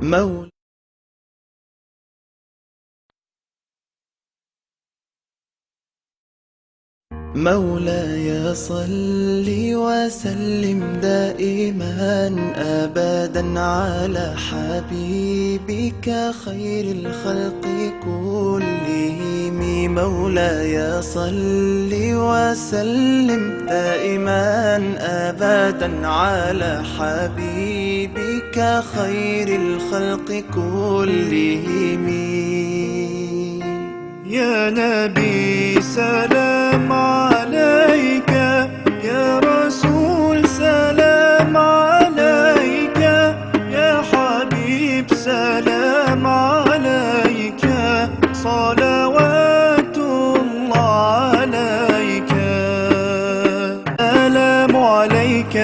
مول مولاي صل وسلم دائما أبدا على حبيبك خير الخلق كلهم. مولاي صل وسلم دائما أبدا على حبيبك خير الخلق كلهم. يا نبي سلام عليك، يا رسول سلام عليك، يا حبيب سلام عليك، صلوات الله عليك. سلام عليك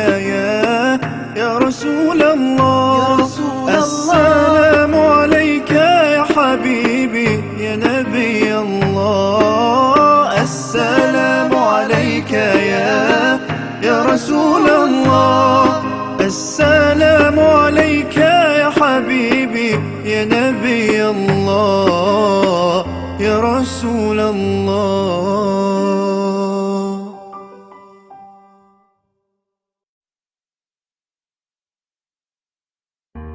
يا رسول الله، السلام عليك يا حبيبي يا نبي الله، السلام عليك يا رسول الله، السلام عليك يا حبيبي يا نبي الله يا رسول الله.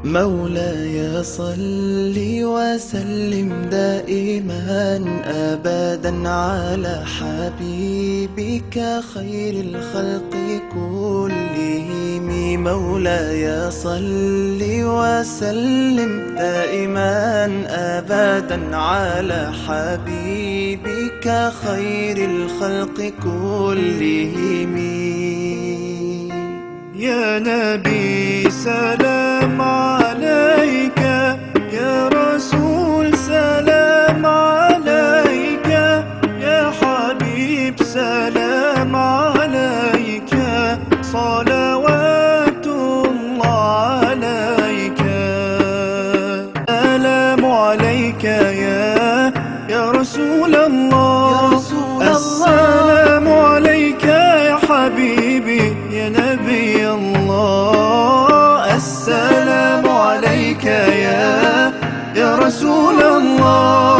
مولاي صل وسلم دائما أبدا على حبيبك خير الخلق كلهم. مولاي صل وسلم دائما أبدا على حبيبك خير الخلق كلهم. يا نبي سلام عليك، يا رسول سلام عليك، يا حبيب سلام عليك، صلوات الله عليك. سلام عليك يا رسول الله، السلام عليك يا حبيبي يا نبي الله، السلام عليك يا رسول الله،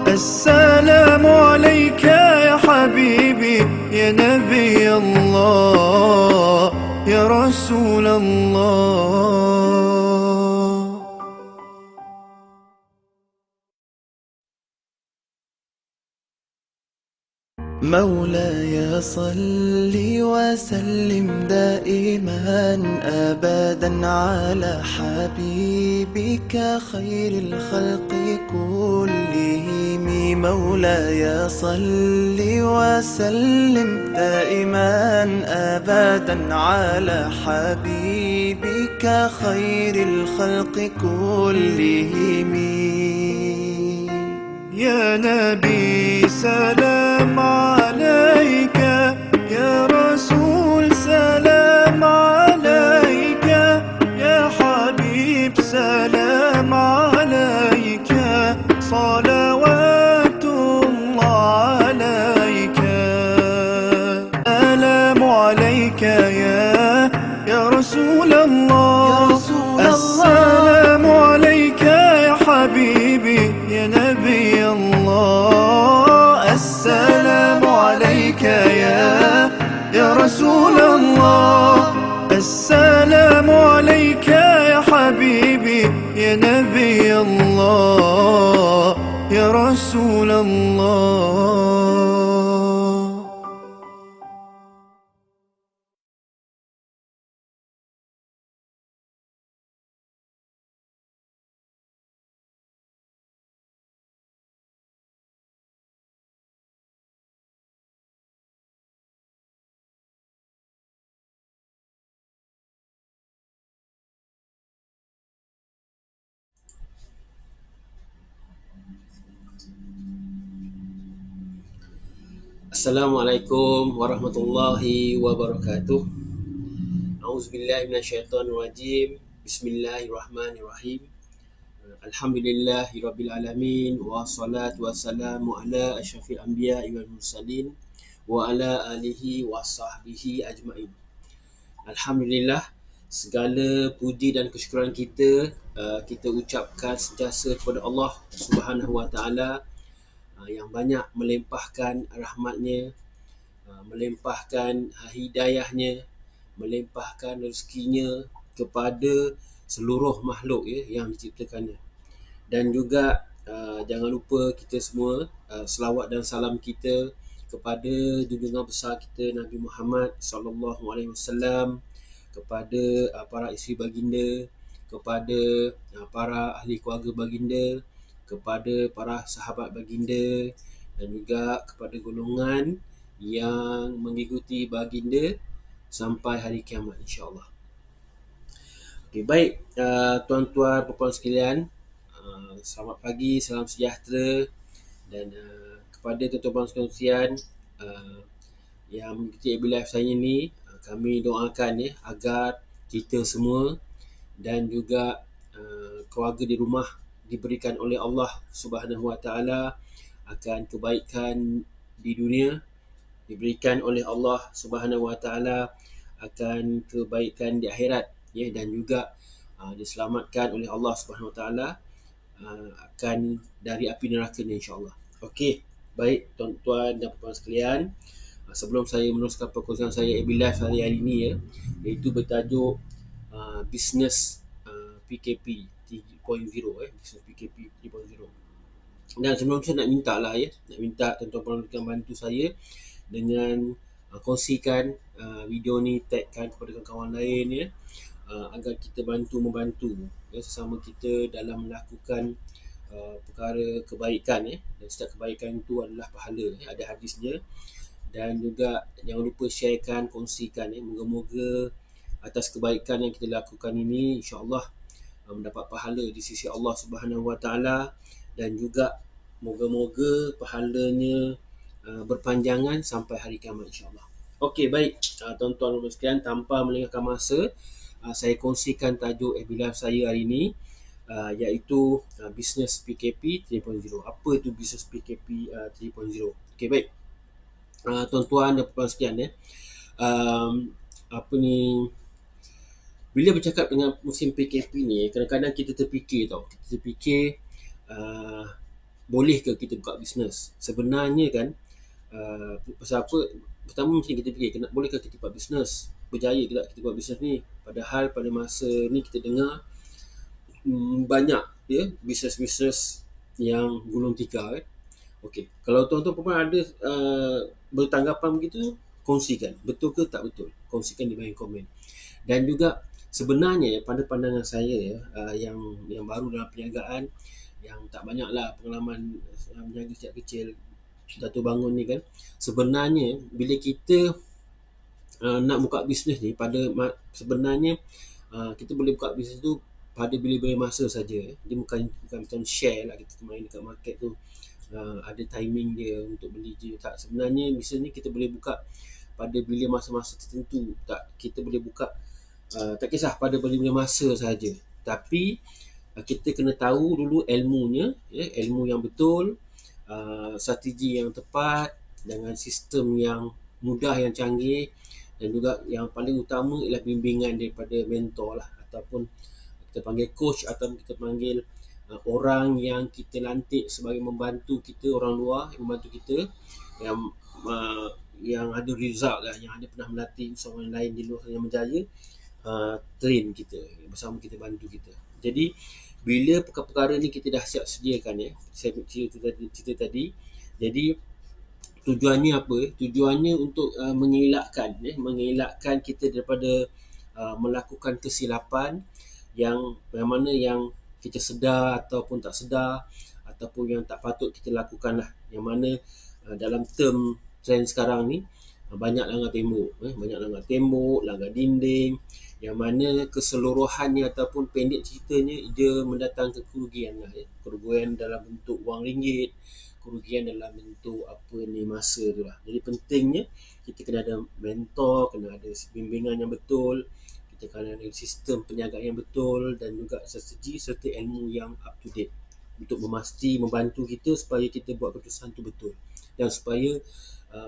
السلام عليك يا حبيبي يا نبي الله يا رسول الله. مولاي صل وسلم دائما أبدا على حبيبك خير الخلق كلهم. مولاي صل وسلم دائما أبدا على حبيبك خير الخلق كلهم. يا نبي سلام عليك، يا رسول سلام عليك، يا حبيب سلام عليك، صلوات الله عليك. سلام عليك يا رسول الله، السلام عليك يا حبيبي يا نبي الله، السلام عليك يا رسول الله، السلام عليك يا حبيبي يا نبي الله يا رسول الله. Assalamualaikum warahmatullahi wabarakatuh. Auzubillahi minasyaitonirrajim. Bismillahirrahmanirrahim. Alhamdulillahirabbil alamin wassalatu wassalamu ala asyrafil anbiya'i wal mursalin wa ala alihi wa sahbihi ajmain. Alhamdulillah, segala puji dan kesyukuran kita kita ucapkan sentiasa kepada Allah Subhanahu Wa Taala yang banyak melimpahkan rahmatnya, melimpahkan hidayahnya, melimpahkan rezekinya kepada seluruh makhluk yang diciptakannya. Dan juga jangan lupa kita semua selawat dan salam kita kepada junjungan besar kita Nabi Muhammad sallallahu alaihi wasallam, kepada para isteri baginda, kepada para ahli keluarga baginda, kepada para sahabat baginda, dan juga kepada golongan yang mengikuti baginda sampai hari kiamat, insya-Allah. Okay, baik tuan-tuan puan-puan sekalian, selamat pagi, salam sejahtera, dan kepada tuan-tuan sekalian yang mengikuti AB Live saya ni, kami doakan agar kita semua dan juga keluarga di rumah diberikan oleh Allah Subhanahu Wa Taala akan kebaikan di dunia, diberikan oleh Allah Subhanahu Wa Taala akan kebaikan di akhirat, dan juga diselamatkan oleh Allah Subhanahu Wa Taala akan dari api neraka ni, insya-Allah. Okey, baik tuan-tuan dan puan sekalian, sebelum saya meneruskan perkongsian saya AB Live hari ini iaitu bertajuk Business PKP 3.0 Business PKP 3.0. Dan sebelum saya nak minta tuan-tuan puan bantu saya dengan kongsikan video ni, tagkan kepada kawan-kawan lain agar kita membantu sesama kita dalam melakukan perkara kebaikan dan setiap kebaikan itu adalah pahala, ada hadisnya. Dan juga jangan lupa sharekan, kongsikan moga-moga atas kebaikan yang kita lakukan ini insya-Allah mendapat pahala di sisi Allah Subhanahu Wa Taala, dan juga moga-moga pahalanya berpanjangan sampai hari kiamat, insya-Allah. Okey, baik tuan-tuan dan sekalian, tanpa melengahkan masa, saya kongsikan tajuk AB Live saya hari ini, iaitu Business PKP 3.0. Apa itu Business PKP 3.0? Okey, baik tuan-tuan dan puan sekalian, bila bercakap dengan musim PKP ni, kadang-kadang kita terfikir boleh ke kita buka bisnes? Sebenarnya kan, pasal apa? Pertama mesti kita fikir, bolehkah kita buat bisnes? Berjaya ke tak kita buat bisnes ni? Padahal pada masa ni kita dengar banyak bisnes-bisnes yang gulung tikar. Okey, kalau tuan-tuan perempuan ada bertanggapan begitu, kongsikan. Betul ke tak betul? Kongsikan di bahagian komen. Dan juga sebenarnya pada pandangan saya yang baru dalam perniagaan, yang tak banyaklah pengalaman berniaga sejak kecil, jatuh bangun ni kan, sebenarnya bila kita nak buka bisnes ni, sebenarnya kita boleh buka bisnes tu pada bila-bila masa saja. Dia bukan macam share lah, kita main dekat market tu ada timing dia untuk beli je. Tak, sebenarnya bisnes ni kita boleh buka pada bila masa-masa tertentu. Tak, kita boleh buka tak kisah pada bila-bila masa saja. Tapi kita kena tahu dulu ilmunya, ilmu yang betul, strategi yang tepat, dengan sistem yang mudah, yang canggih, dan juga yang paling utama ialah bimbingan daripada mentor lah, ataupun kita panggil coach, atau kita panggil orang yang kita lantik sebagai membantu kita, orang luar yang membantu kita, yang ada result lah, yang ada pernah melatih seorang lain di luar yang berjaya, train kita bersama, kita bantu kita. Jadi bila perkara-perkara ni kita dah siap sediakan, saya cerita tadi, jadi tujuannya apa? Tujuannya untuk mengelakkan kita daripada melakukan kesilapan yang mana yang kita sedar ataupun tak sedar, ataupun yang tak patut kita lakukan lah. Yang mana dalam trend sekarang ni banyak langgar tembok, langgar dinding, yang mana keseluruhannya ataupun pendek ceritanya dia mendatangkan kerugian lah, kerugian dalam bentuk wang ringgit, kerugian dalam bentuk masa tu lah. Jadi pentingnya kita kena ada mentor, kena ada bimbingan yang betul, kita kena ada sistem perniagaan yang betul, dan juga strategi serta ilmu yang up to date untuk membantu kita supaya kita buat keputusan tu betul, dan supaya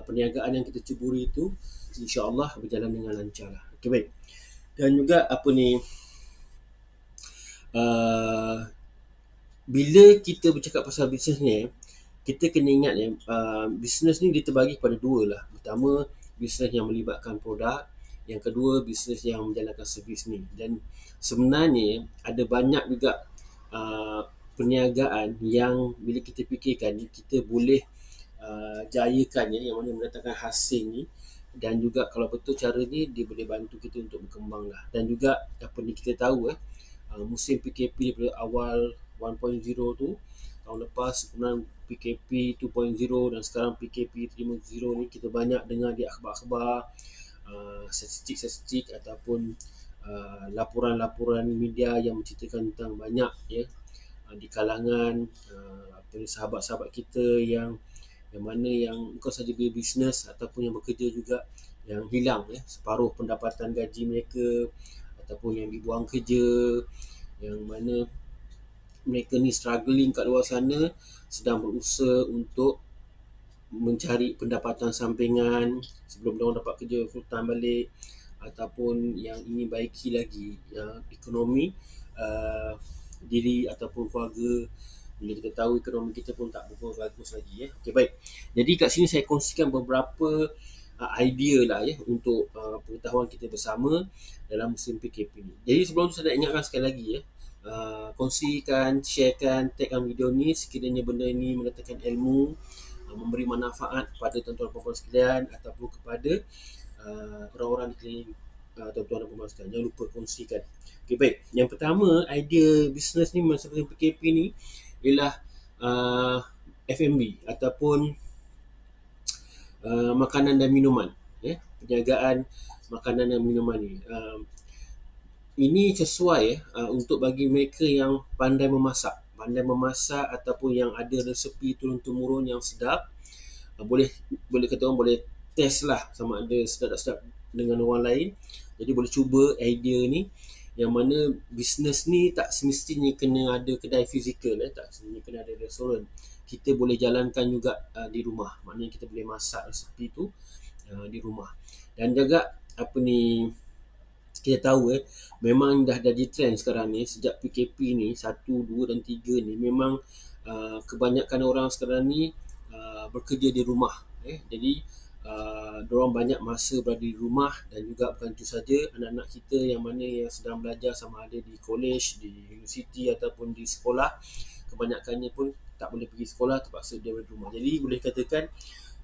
perniagaan yang kita ceburi itu insya-Allah berjalan dengan lancar lah. Okey, baik. Dan juga apa ni, uh, bila kita bercakap pasal bisnes ni, kita kena ingat bisnes ni dia terbagi pada dua lah. Pertama, bisnes yang melibatkan produk. Yang kedua, bisnes yang menjalankan servis ni. Dan sebenarnya ada banyak juga perniagaan yang bila kita fikirkan kita boleh jayakan yang mana mendatangkan hasil ni. Dan juga kalau betul cara ni, dia boleh bantu kita untuk berkembang lah. Dan juga apa ni, kita tahu musim PKP daripada awal 1.0 tu, tahun lepas kemudian PKP 2.0 dan sekarang PKP 3.0 ni, kita banyak dengar di akhbar-akhbar, statistik-statistik ataupun laporan-laporan media yang menceritakan tentang banyak di kalangan sahabat-sahabat kita yang mana yang bukan saja bisnes ataupun yang bekerja juga, yang hilang separuh pendapatan gaji mereka ataupun yang dibuang kerja, yang mana mereka ni struggling kat luar sana, sedang berusaha untuk mencari pendapatan sampingan sebelum mereka dapat kerja full time balik, ataupun yang ingin baiki lagi ekonomi diri ataupun keluarga. Bila kita tahu ekonomi kita pun tak berapa bagus lagi Okey, baik. Jadi kat sini saya kongsikan beberapa idea lah untuk pengetahuan kita bersama dalam musim PKP ni. Jadi sebelum tu saya nak ingatkan sekali lagi kongsikan, sharekan, tagkan video ni sekiranya benda ni mendatangkan ilmu, memberi manfaat kepada tuan-tuan dan puan-puan sekalian ataupun kepada orang-orang di sekeliling tuan-tuan dan puan-puan sekalian. Jangan lupa kongsikan. Okey, baik. Yang pertama, idea bisnes ni masa PKP ni ialah F&B ataupun makanan dan minuman. Perniagaan makanan dan minuman ni. Ini sesuai untuk bagi mereka yang pandai memasak. Pandai memasak ataupun yang ada resepi turun-temurun yang sedap. Boleh kata orang boleh test lah sama ada sedap tak sedap dengan orang lain. Jadi boleh cuba idea ni, yang mana bisnes ni tak semestinya kena ada kedai fizikal, tak semestinya kena ada restoran. Kita boleh jalankan juga di rumah. Maknanya kita boleh masak resepi tu di rumah. Dan juga apa ni, kita tahu memang dah jadi trend sekarang ni sejak PKP ni 1, 2 dan 3 ni, memang kebanyakan orang sekarang ni bekerja di rumah. Jadi diorang banyak masa berada di rumah. Dan juga bukan itu saja, anak-anak kita yang mana yang sedang belajar sama ada di college, di universiti ataupun di sekolah, kebanyakannya pun tak boleh pergi sekolah, terpaksa dia berada di rumah. Jadi boleh katakan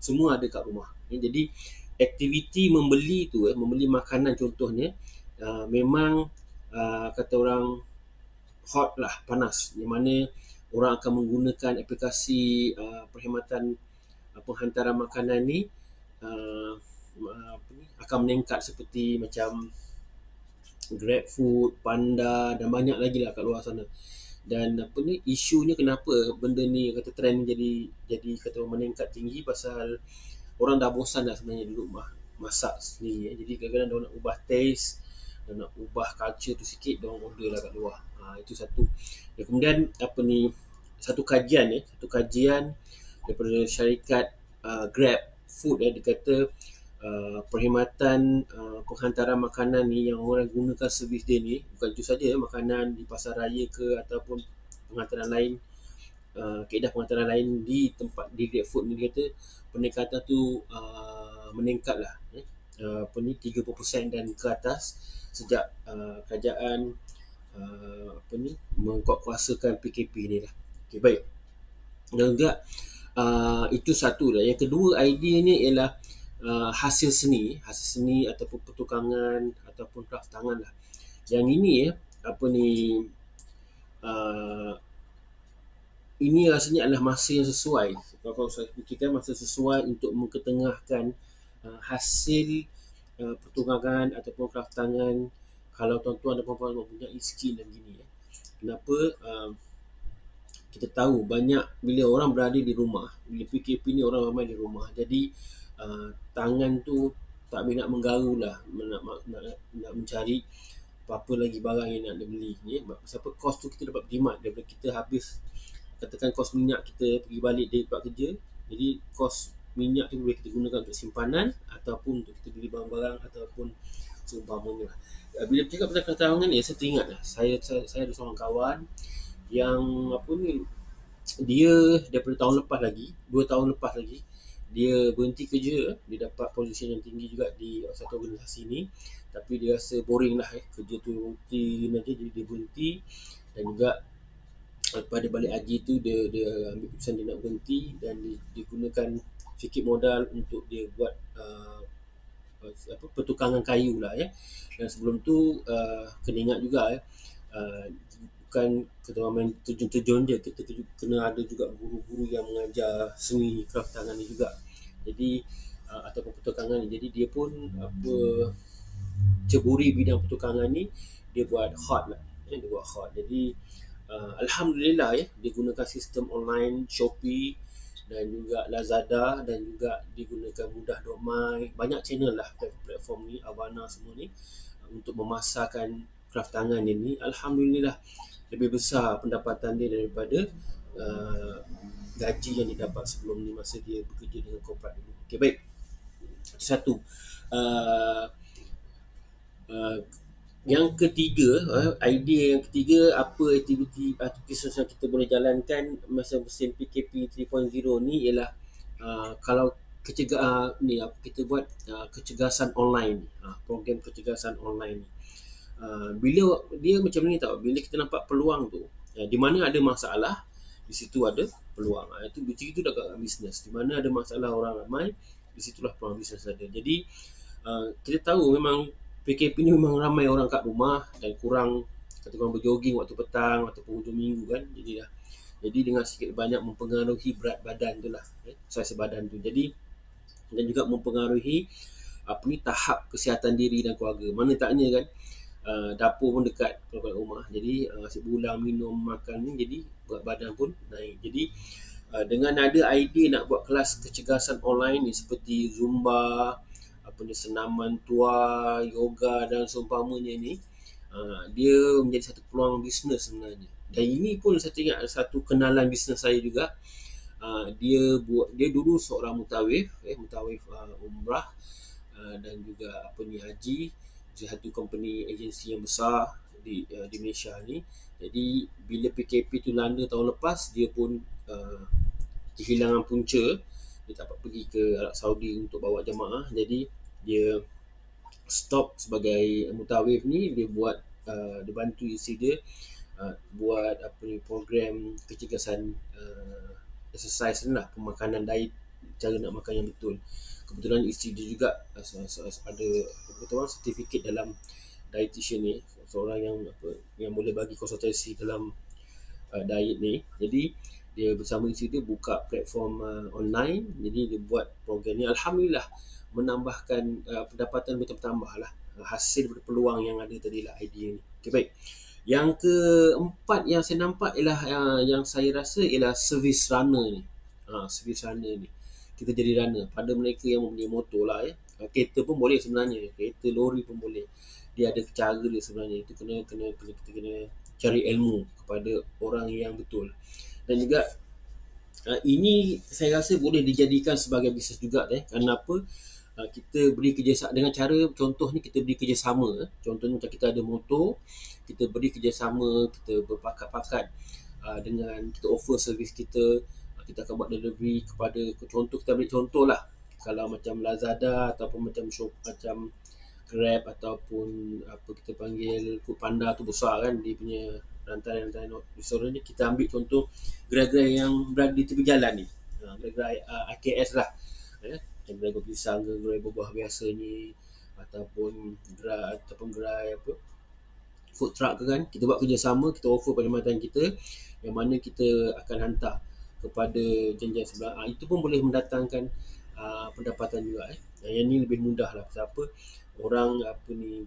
semua ada kat rumah. Jadi aktiviti membeli tu, membeli makanan contohnya, memang kata orang hot lah, panas, di mana orang akan menggunakan aplikasi perkhidmatan penghantaran makanan ni akan meningkat, seperti macam GrabFood, Panda dan banyak lagi lah kat luar sana. Dan apa ni, isunya kenapa benda ni kata trend jadi kata orang meningkat tinggi, pasal orang dah bosan dah sebenarnya di rumah masak sendiri. Jadi kadang-kadang dia nak ubah taste, dia nak ubah culture tu sikit, dia orang order lah kat luar. Itu satu. Dan kemudian apa ni, satu kajian daripada syarikat Grab Food dia kata perkhidmatan penghantaran makanan ni yang orang gunakan servis dia ni, bukan itu saja makanan di pasar raya ke ataupun penghantaran lain, kaedah penghantaran lain di tempat di Grab Food ni, dia kata peningkatan tu meningkat lah 30% dan ke atas sejak kerajaan mengkuatkuasakan PKP ni lah. Okey, baik. Dan juga itu satu lah. Yang kedua idea ni ialah hasil seni ataupun pertukangan ataupun craft tangan lah. Yang ini ini rasanya adalah masa yang sesuai. Kalau saya fikirkan, masa sesuai untuk mengetengahkan hasil pertukangan ataupun craft tangan. Kalau tuan-tuan dan puan-puan mempunyai skill dan gini kenapa kita tahu banyak bila orang berada di rumah, bila PKP ni orang ramai di rumah, jadi tangan tu tak boleh nak menggaru lah, nak mencari apa-apa lagi barang yang nak beli sebab kos tu kita dapat berjimat daripada kita habis, katakan kos minyak kita pergi balik dari tempat kerja. Jadi kos minyak tu boleh kita gunakan untuk simpanan ataupun untuk kita beli barang-barang ataupun seumpamanya. Bila bercakap pasal kraftangan ni, saya teringat lah, saya ada seorang kawan yang apa ni, dia daripada tahun lepas lagi, 2 tahun lepas lagi, dia berhenti kerja. Dia dapat posisi yang tinggi juga di satu organisasi ni, tapi dia rasa boring lah, kerja tu rutin aja, jadi dia berhenti. Dan juga pada balik haji tu dia ambil keputusan dia nak berhenti, dan dia gunakan sikit modal untuk dia buat pertukangan kayu lah ya. Dan sebelum tu kena ingat juga bukan kita orang main terjun-terjun je, kita kena ada juga guru-guru yang mengajar seni kraftangan ni juga. Jadi ataupun pertukangan ni, jadi dia pun ceburi bidang pertukangan ni, dia buat hot lah dia buat hot. Jadi Alhamdulillah ya, dia gunakan sistem online Shopee dan juga Lazada, dan juga digunakan Mudah.my, banyak channel lah, platform ni, Avana semua ni, untuk memasarkan kraftangan dia ni. Alhamdulillah, lebih besar pendapatan dia daripada gaji yang dia dapat sebelum ni, masa dia bekerja dengan korporat dulu. Okey, baik. Satu. Yang ketiga, idea yang ketiga, apa aktiviti yang kita boleh jalankan masa musim PKP 3.0 ni ialah kalau ni kita buat kecergasan online ni, program kecergasan online ni. Bila dia macam ni tau, bila kita nampak peluang tu, di mana ada masalah, di situ ada peluang. Itu begitu dekat bisnes, di mana ada masalah orang ramai, di situlah peluang bisnes ada. Jadi kita tahu memang PKP ni memang ramai orang kat rumah dan kurang kata orang berjoging waktu petang ataupun hujung minggu kan. Jadi dengan sikit banyak mempengaruhi berat badan tu lah, saiz badan tu. Jadi dan juga mempengaruhi tahap kesihatan diri dan keluarga. Mana taknya kan, dapur pun dekat rumah. Jadi asyik bulang, minum, makan ni, jadi berat badan pun naik. Jadi dengan ada idea nak buat kelas kecergasan online ni seperti Zumba, senaman tua, yoga dan seumpamanya ni, dia menjadi satu peluang bisnes sebenarnya. Dan ini pun saya ingat satu kenalan bisnes saya juga. Dia dulu seorang mutawif umrah dan juga haji di satu company agensi yang besar di Malaysia ni. Jadi bila PKP tu landa tahun lepas, dia pun kehilangan punca. Dia tak dapat pergi ke Arab Saudi untuk bawa jemaah. Jadi dia stop sebagai mutawif ni. Dia buat dia bantu isteri dia buat program kecergasan exercise ni lah, pemakanan, diet, cara nak makan yang betul. Kebetulan isteri dia juga ada sertifikat dalam dietitian ni, seorang yang boleh bagi konsultasi dalam diet ni. Jadi dia bersama isteri dia buka platform online. Jadi dia buat program ni, Alhamdulillah menambahkan pendapatan bertambah lah, hasil daripada peluang yang ada tadi lah, idea ni. Okay, baik. Yang keempat yang saya nampak ialah yang saya rasa ialah service runner ni. Service runner ni, kita jadi runner pada mereka yang mempunyai motor lah ya. Kereta pun boleh sebenarnya, kereta, lori pun boleh. Dia ada cara dia sebenarnya. Itu kita kena cari ilmu kepada orang yang betul. Dan juga ini saya rasa boleh dijadikan sebagai bisnes juga. Kenapa? Kita beri kerjasama dengan cara, contohnya kita beri kerjasama. Contohnya macam kita ada motor, kita beri kerjasama, kita berpakat-pakat dengan, kita offer servis kita. Kita akan buat delivery kepada, kita ambil contoh lah, kalau macam Lazada ataupun macam Grab ataupun kita panggil Foodpanda tu besar kan, dia punya rantai-rantai restoran ni. Kita ambil contoh gerai-gerai yang berada di tepi jalan ni, gerai IKS lah, gerai pisang ke, gerai buah biasanya, ataupun gerai food truck ke kan. Kita buat kerjasama, kita offer perkhidmatan kita, yang mana kita akan hantar kepada jenjang sebelah. Itu pun boleh mendatangkan pendapatan juga. Yang ni lebih mudah lah. Sebab orang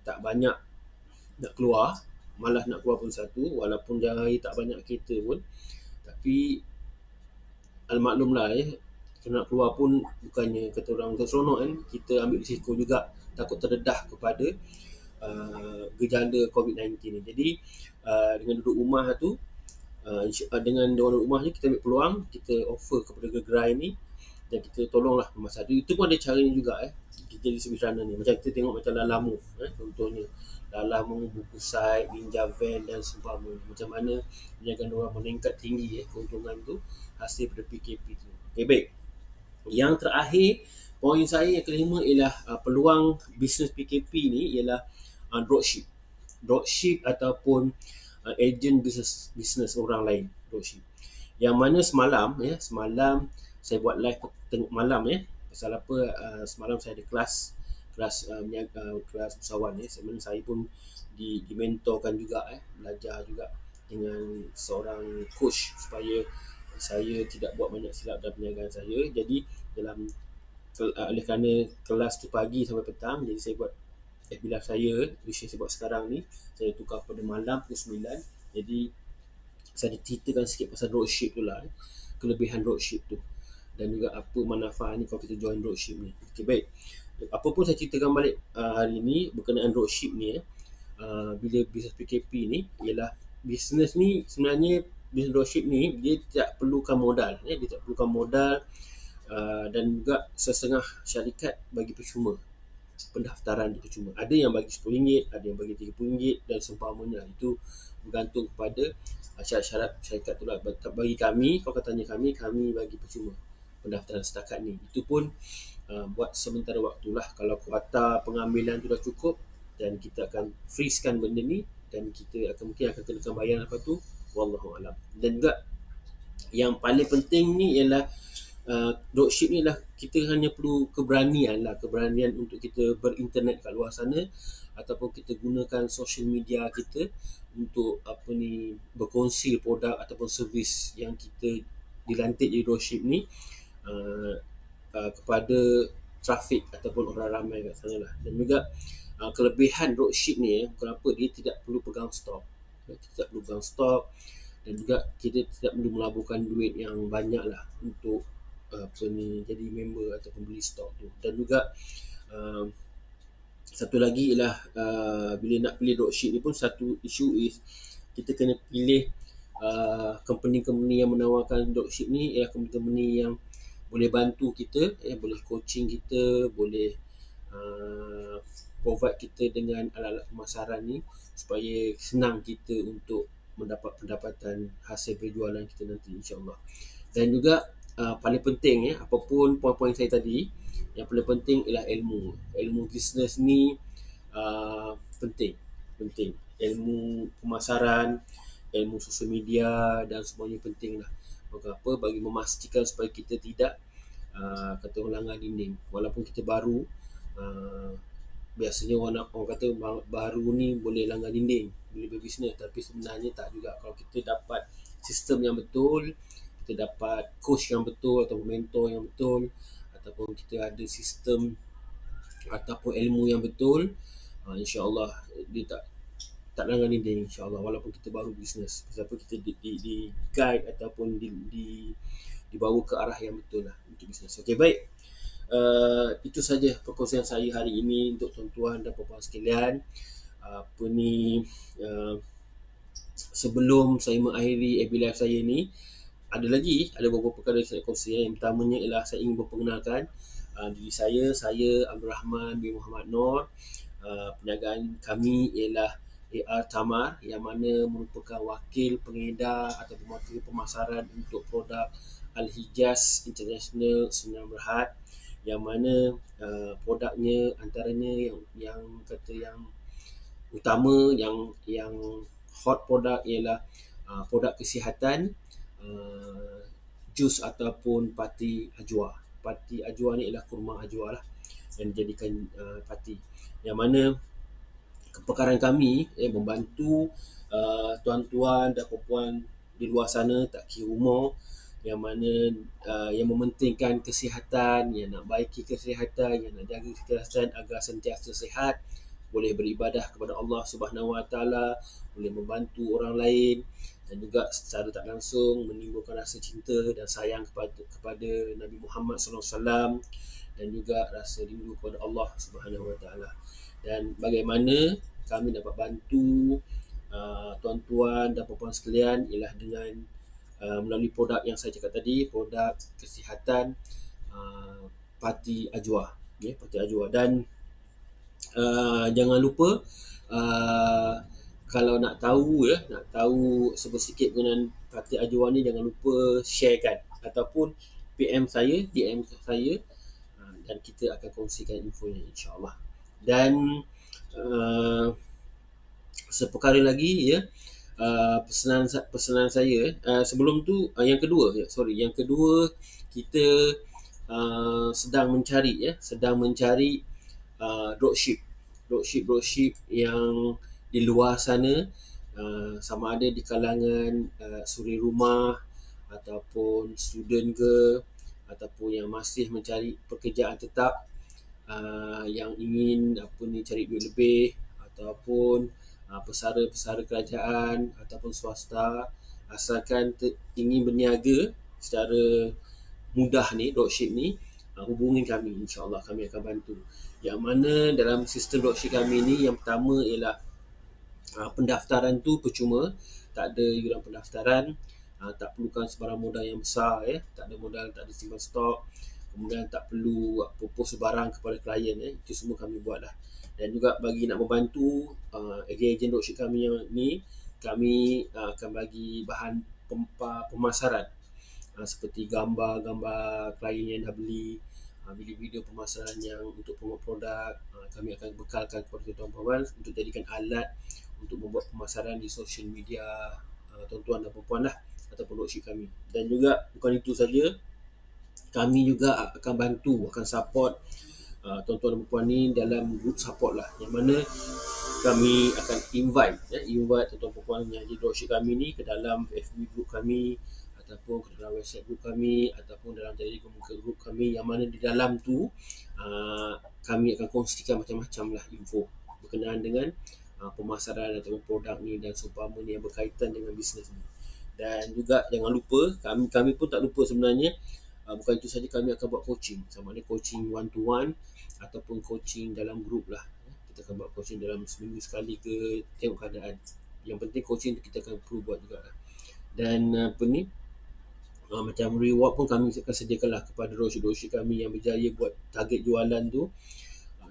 tak banyak nak keluar, malas nak keluar pun satu, walaupun hari tak banyak kereta pun, tapi maklum lah nak keluar pun bukannya kata orang seronok kan. Kita ambil risiko juga, takut terdedah kepada gejala COVID-19 ni. Jadi dengan duduk rumah tu, dengan duduk rumah ni, kita ambil peluang, kita offer kepada gerai ni dan kita tolonglah masa tu. Itu pun ada caranya juga kita jadi sederhana ni. Macam kita tengok macam Lalamove contohnya. Lalamove, buku site, Ninja Van dan seumpamanya. Macam mana perniagaan orang meningkat tinggi keuntungan tu hasil daripada PKP tu. Okay, baik. Yang terakhir, poin saya yang kelima ialah peluang bisnes PKP ni ialah dropship. Dropship ataupun agent bisnes orang lain, dropship. Yang mana semalam saya buat live tengok malam pasal apa, semalam saya ada kelas kelas usahawan sebenarnya saya pun dimentorkan juga belajar juga dengan seorang coach supaya saya tidak buat banyak silap dalam perniagaan saya. Jadi dalam oleh kerana kelas tu pagi sampai petang, jadi saya buat FB live saya, which saya buat sekarang ni, saya tukar pada malam pukul 9. Jadi saya ada ceritakan sikit pasal dropship tu lah, kelebihan dropship tu dan juga apa manfaatnya kalau kita join dropship ni. Okay, baik. Apa pun saya ceritakan balik hari ni berkenaan dropship ni bila bisnes PKP ni ialah bisnes ni sebenarnya bisnes dropship ni dia tidak perlukan modal dia tak perlukan modal dan juga setengah syarikat bagi percuma. Pendaftaran itu percuma. Ada yang bagi RM10, ada yang bagi RM30 dan seumpamanya. Itu bergantung kepada syarat-syarat syarikat tu lah. Bagi kami, kalau katanya kami bagi percuma pendaftaran setakat ni. Itu pun buat sementara waktulah. Kalau kuota pengambilan tu dah cukup dan kita akan freezekan benda ni dan kita mungkin akan kenakan bayar lepas tu. Wallahualam. Dan juga yang paling penting ni ialah dropship ni lah kita hanya perlu keberanian untuk kita berinternet kat luar sana ataupun kita gunakan social media kita untuk berkongsi produk ataupun servis yang kita dilantik di dropship ni kepada trafik ataupun orang ramai kat sana lah. Dan juga kelebihan dropship ni kenapa dia tidak perlu pegang stok, dan juga kita tidak perlu melaburkan duit yang banyak lah untuk jadi member ataupun beli stok tu. Dan juga satu lagi ialah bila nak pilih dropship ni pun satu isu is kita kena pilih company-company yang menawarkan dropship ni ialah company yang boleh bantu kita, boleh coaching kita, boleh provide kita dengan alat-alat pemasaran ni supaya senang kita untuk mendapat pendapatan hasil berjualan kita nanti, insya-Allah. Dan juga paling penting apapun poin-poin saya tadi, yang paling penting ialah ilmu bisnes ni penting. Ilmu pemasaran, ilmu sosial media dan semuanya penting lah. Mengapa? Bagi memastikan supaya kita tidak kata orang langgar dinding. Walaupun kita baru, biasanya orang kata baru ni boleh langgar dinding, boleh berbisnes, tapi sebenarnya tak juga. Kalau kita dapat sistem yang betul, kita dapat coach yang betul atau mentor yang betul, ataupun kita ada sistem ataupun ilmu yang betul, insya-Allah dia tak langgar dinding, insya-Allah, walaupun kita baru bisnes. Sebab kita di guide ataupun dibawa ke arah yang betul lah untuk bisnes. Okey, baik. Itu saja perkongsian saya hari ini untuk tuan-tuan dan puan-puan sekalian. Sebelum saya mengakhiri FB Live saya ni, ada beberapa perkara yang saya kongsi. Yang pertamanya ialah saya ingin memperkenalkan diri saya Abdul Rahman bin Muhammad Noor. Perniagaan kami ialah AR Tamar, yang mana merupakan wakil pengedar atau wakil pemasaran untuk produk Al-Hijaz International Sunnah Berhad, yang mana produknya antaranya yang utama, yang hot produk ialah produk kesihatan, jus ataupun pati ajwa. Pati ajwa ni ialah kurma ajwa lah yang dijadikan pati, yang mana kepekaran kami membantu tuan-tuan dan puan-puan di luar sana, tak kira umur, yang mana yang mementingkan kesihatan, yang nak baiki kesihatan, yang nak jaga kesihatan agar sentiasa sihat, boleh beribadah kepada Allah Subhanahu Wa Taala, boleh membantu orang lain, dan juga secara tak langsung menimbulkan rasa cinta dan sayang kepada Nabi Muhammad SAW, dan juga rasa rindu kepada Allah Subhanahu Wa Taala. Dan bagaimana kami dapat bantu tuan-tuan dan puan-puan sekalian ialah dengan melalui produk yang saya cakap tadi, produk kesihatan Parti Ajwa, Parti Ajwa. Dan jangan lupa, uh, kalau nak tahu sedikit mengenai Parti Ajwa ni, jangan lupa sharekan ataupun PM saya, DM saya, dan kita akan kongsikan infonya, insyaAllah. Dan seperkara lagi, pesanan saya, sebelum tu, yang kedua, kita sedang mencari dropship yang di luar sana, sama ada di kalangan suri rumah ataupun student ke, ataupun yang masih mencari pekerjaan tetap, yang ingin cari duit lebih, ataupun pesara-pesara kerajaan ataupun swasta, asalkan ingin berniaga secara mudah ni, dropship ni, hubungi kami, insyaAllah kami akan bantu. Yang mana dalam sistem dropship kami ni, yang pertama ialah pendaftaran tu percuma, tak ada yuran pendaftaran, tak perlukan sebarang modal yang besar, tak ada modal, tak ada simpan stok, kemudian tak perlu propose barang kepada klien, itu semua kami buat lah. Dan juga bagi nak membantu ejen-ejen dropship kami yang ni, kami akan bagi bahan pemasaran, seperti gambar-gambar klien yang dah beli, video-video pemasaran yang untuk promote produk, kami akan bekalkan kepada tuan-tuan puan untuk jadikan alat untuk membuat pemasaran di social media tuan-tuan dan puan lah, ataupun dropship kami. Dan juga bukan itu saja, kami juga akan bantu, akan support tuan-tuan dan puan ni dalam group support lah, yang mana kami akan invite tuan-tuan dan puan yang jadi dropship kami ni ke dalam FB group kami, ataupun ke dalam website group kami, ataupun dalam Telegram group kami, yang mana di dalam tu kami akan kongsikan macam-macam lah info berkenaan dengan pemasaran atau produk ni dan seumpama ni yang berkaitan dengan bisnes ni. Dan juga jangan lupa, kami pun tak lupa sebenarnya, bukan itu saja, kami akan buat coaching, sama ada coaching one to one ataupun coaching dalam group lah. Kita akan buat coaching dalam seminggu sekali ke, tengok keadaan. Yang penting coaching tu kita akan perlu buat juga lah. Dan macam reward pun kami akan sediakanlah kepada dropship kami yang berjaya buat target jualan tu,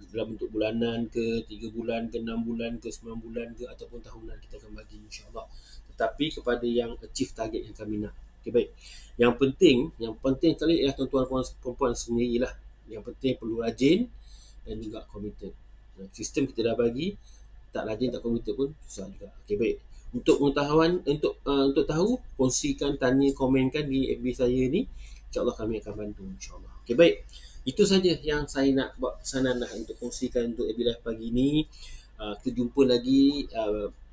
dalam bentuk bulanan ke, 3 bulan ke, 6 bulan ke, 9 bulan ke, ataupun tahunan, kita akan bagi, insyaAllah. Tetapi kepada yang achieve target yang kami nak. Okay, baik. Yang penting kali ialah tuan-tuan perempuan sendirilah. Yang penting perlu rajin dan juga committed. Sistem kita dah bagi, tak rajin, tak committed pun susah juga. Okay, baik. Untuk pengetahuan, untuk tahu, kongsikan, tanya, komenkan di FB saya ni, insyaAllah kami akan bantu, insyaAllah. Okay, baik. Itu saja yang saya nak buat pesanan lah untuk kongsikan untuk FB Live pagi ni. Kita jumpa lagi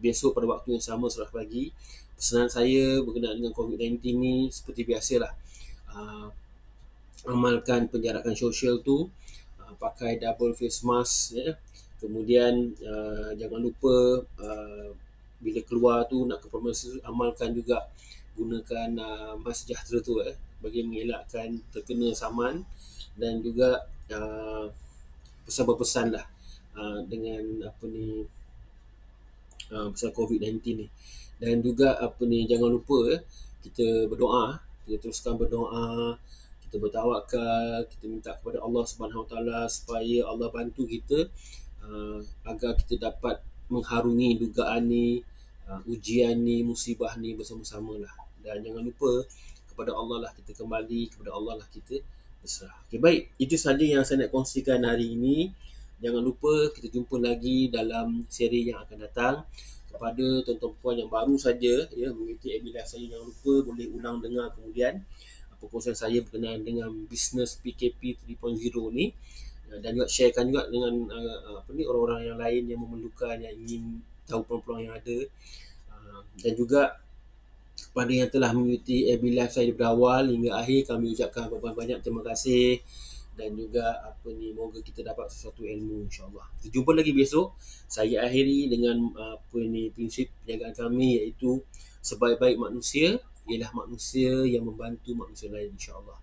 besok pada waktu yang sama, 11 pagi. Pesanan saya berkenaan dengan COVID-19 ni seperti biasalah. Amalkan penjarakan sosial tu, pakai double face mask, kemudian jangan lupa bila keluar tu nak ke promosi, amalkan juga gunakan mask sejahtera tu, bagi mengelakkan terkena saman, dan juga pesan-pesan lah dengan pasal COVID-19 ni. Dan juga jangan lupa kita berdoa, kita teruskan berdoa, kita bertawakal, kita minta kepada Allah Subhanahu Wa Taala supaya Allah bantu kita agar kita dapat mengharungi dugaan ni, ujian ni, musibah ni bersama-sama lah. Dan jangan lupa kepada Allah lah kita kembali, kepada Allah lah kita berserah. Okay, baik. Itu saja yang saya nak kongsikan hari ini. Jangan lupa kita jumpa lagi dalam seri yang akan datang. Kepada tuan-tuan puan yang baru saja mengikuti FB Live saya, jangan lupa boleh ulang dengar kemudian perkongsian saya berkenaan dengan bisnes PKP 3.0 ni, dan juga sharekan juga dengan orang-orang yang lain yang memerlukan, yang ingin tahu peluang-peluang yang ada. Dan juga kepada yang telah mengikuti FB Live saya dari awal hingga akhir, kami ucapkan banyak terima kasih. Dan juga moga kita dapat sesuatu ilmu, insyaAllah. Kita jumpa lagi besok. Saya akhiri dengan prinsip penjagaan kami, iaitu sebaik-baik manusia ialah manusia yang membantu manusia lain, insyaAllah.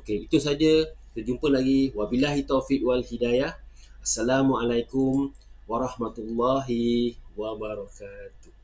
Okey, itu saja. Kita jumpa lagi. Wabillahi taufiq wal hidayah. Assalamualaikum warahmatullahi wabarakatuh.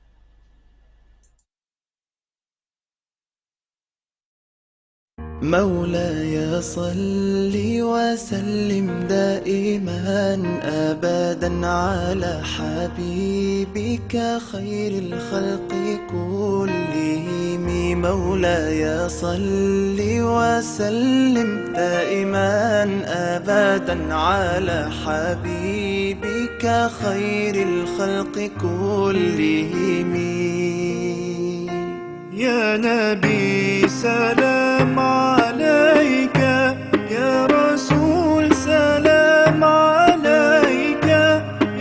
مولاي صل وسلم دائما أبدا على حبيبك خير الخلق كلهم. مولاي صل وسلم دائما أبدا على حبيبك خير الخلق كلهم. يا نبي سلام عليك، يا رسول سلام عليك،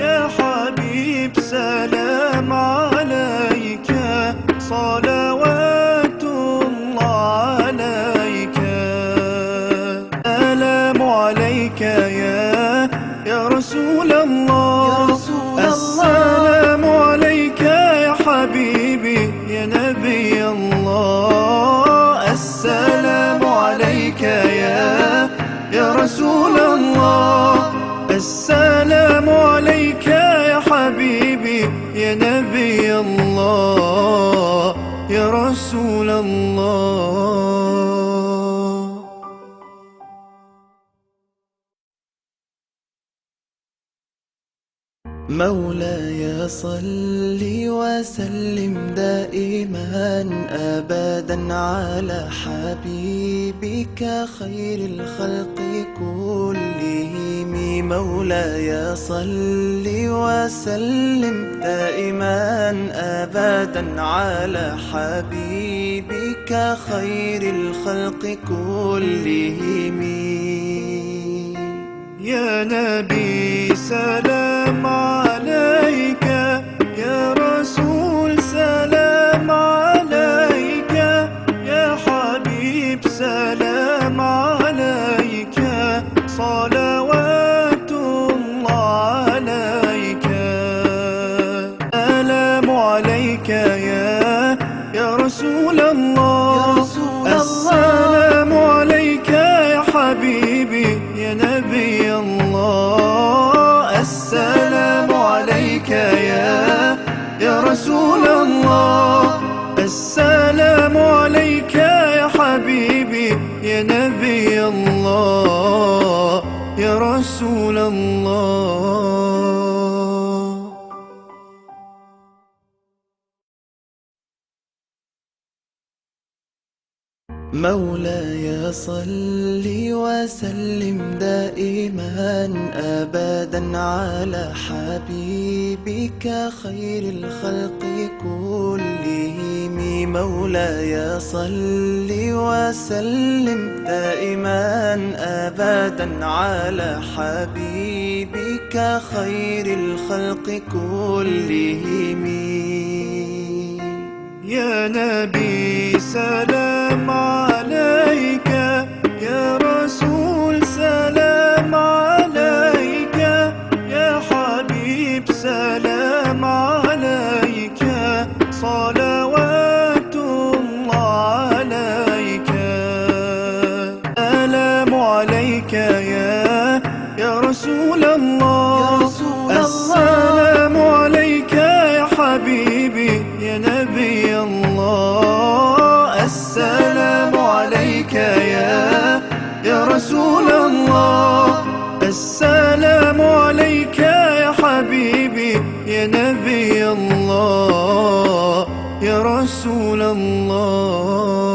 يا حبيب سلام عليك، صلوات الله عليك. سلام عليك يا رسول الله، السلام عليك يا حبيبي يا نبي الله. السلام عليك يا رسول الله، السلام عليك يا حبيبي يا نبي الله يا رسول الله. مولاي صل وسلم دائما أبدا على حبيبك خير الخلق كلهم. مولاي صل وسلم دائما أبدا على حبيبك خير الخلق كلهم. يا نبي سلام عليك، يا رسول سلام عليك، يا حبيب سلام عليك، صلوات الله عليك. سلام عليك يا رسول الله، السلام عليك يا حبيبي يا نبي الله. السلام عليك يا رسول الله، السلام عليك يا حبيبي يا نبي الله يا رسول الله. مولاي صل وسلم دائما أبدا على حبيبك خير الخلق كلهم. مولاي صل وسلم دائما أبدا على حبيبك خير الخلق كلهم. يا نبي سلام عليك، يا رسول سلام عليك، يا حبيب سلام عليك، صلوات الله عليك. سلام عليك يا رسول الله، السلام عليك يا حبيبي يا نبي الله. السلام عليك يا رسول الله، السلام عليك يا حبيبي يا نبي الله يا رسول الله.